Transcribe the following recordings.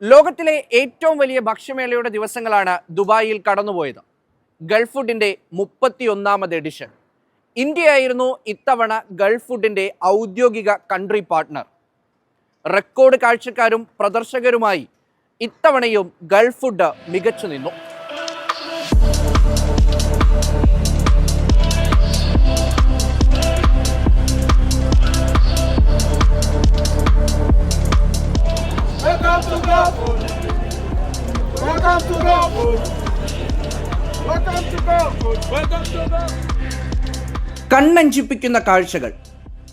ലോകത്തിലെ ഏറ്റവും വലിയ ഭക്ഷ്യമേളയുടെ ദിവസങ്ങളാണ് ദുബായിൽ കടന്നുപോയത്. ഗൾഫ് ഫുഡിൻ്റെ 31ാമത് എഡിഷൻ. ഇന്ത്യയായിരുന്നു ഇത്തവണ ഗൾഫ് ഫുഡിൻ്റെ ഔദ്യോഗിക കൺട്രി പാർട്ട്ണർ. റെക്കോർഡ് കാഴ്ചക്കാരും പ്രദർശകരുമായി ഇത്തവണയും ഗൾഫ് ഫുഡ് മികച്ചു നിന്നു. കണ്ണഞ്ചിപ്പിക്കുന്ന കാഴ്ചകൾ,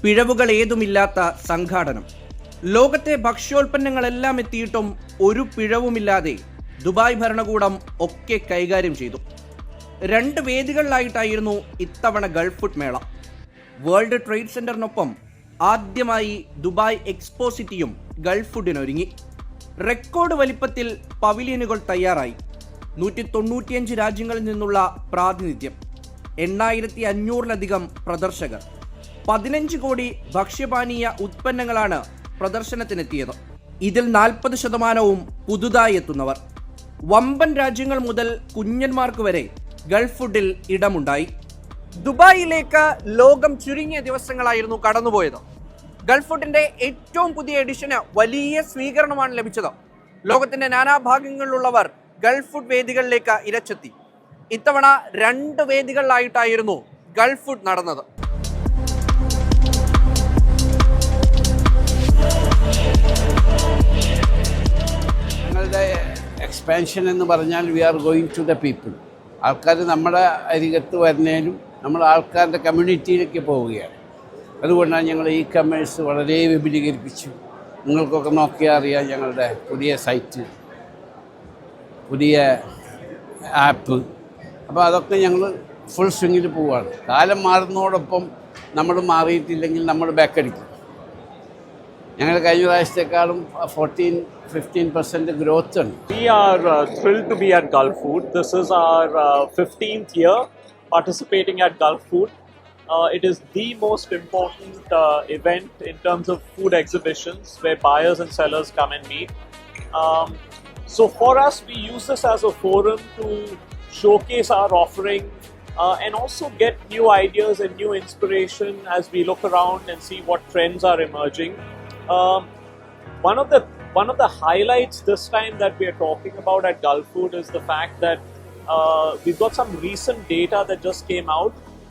പിഴവുകൾ ഏതുമില്ലാത്ത സംഘാടനം. ലോകത്തെ ഭക്ഷ്യോൽപ്പന്നങ്ങളെല്ലാം എത്തിയിട്ടും ഒരു പിഴവുമില്ലാതെ ദുബായ് ഭരണകൂടം ഒക്കെ കൈകാര്യം ചെയ്തു. 2 വേദികളിലായിട്ടായിരുന്നു ഇത്തവണ ഗൾഫ് ഫുഡ് മേള. വേൾഡ് ട്രേഡ് സെന്ററിനൊപ്പം ആദ്യമായി ദുബായ് എക്സ്പോ സിറ്റിയും ഗൾഫ് ഫുഡിനൊരുങ്ങി. റെക്കോർഡ് വലിപ്പത്തിൽ പവിലിയനുകൾ തയ്യാറായി. 195 രാജ്യങ്ങളിൽ നിന്നുള്ള പ്രാതിനിധ്യം, 8500-ലധികം പ്രദർശകർ, 15 കോടി ഭക്ഷ്യപാനീയ ഉത്പന്നങ്ങളാണ് പ്രദർശനത്തിനെത്തിയത്. ഇതിൽ 40% പുതുതായി എത്തുന്നവർ. വമ്പൻ രാജ്യങ്ങൾ മുതൽ കുഞ്ഞന്മാർക്ക് വരെ ഗൾഫ് ഫുഡിൽ ഇടമുണ്ടായി. ദുബായിലേക്ക് ലോകം ചുരുങ്ങിയ ദിവസങ്ങളായിരുന്നു കടന്നുപോയത്. ഗൾഫ് ഫുഡിന്റെ ഏറ്റവും പുതിയ എഡിഷന് വലിയ സ്വീകരണമാണ് ലഭിച്ചത്. ലോകത്തിന്റെ നാനാഭാഗങ്ങളിലുള്ളവർ ഗൾഫ് ഫുഡ് വേദികളിലേക്ക് ഇരച്ചെത്തി. ഇത്തവണ 2 വേദികളിലായിട്ടായിരുന്നു ഗൾഫ് ഫുഡ് നടന്നത്. ഞങ്ങളുടെ എക്സ്പാൻഷൻ എന്ന് പറഞ്ഞാൽ we are going to the people. ആൾക്കാർ നമ്മുടെ അരികത്ത് വരുന്നതിനും നമ്മൾ ആൾക്കാരുടെ കമ്മ്യൂണിറ്റിയിലേക്ക് പോവുകയാണ്. അതുകൊണ്ടാണ് ഞങ്ങൾ ഈ കമേഴ്സ് വളരെ വിപുലീകരിപ്പിച്ചു. നിങ്ങൾക്കൊക്കെ നോക്കിയാൽ അറിയാം, ഞങ്ങളുടെ പുതിയ സൈറ്റ്, പുതിയ ആപ്പ്. അപ്പോൾ അതൊക്കെ ഞങ്ങൾ ഫുൾ സ്വിങ്ങിൽ പോവുകയാണ്. കാലം മാറുന്നതോടൊപ്പം നമ്മൾ മാറിയിട്ടില്ലെങ്കിൽ നമ്മൾ ബാക്കടിക്കും. ഞങ്ങൾ കഴിഞ്ഞ പ്രാവശ്യത്തെക്കാളും 14-15% ഗ്രോത്ത് ഉണ്ട്. We are thrilled to be at Gulf Food. This is our 15th year participating at Gulf Food. It is the most important event in terms of food exhibitions where buyers and sellers come and meet. So for us, we use this as a forum to showcase our offering and also get new ideas and new inspiration as we look around and see what trends are emerging. One of the highlights this time that we are talking about at Gulf Food is the fact that we've got some recent data that just came out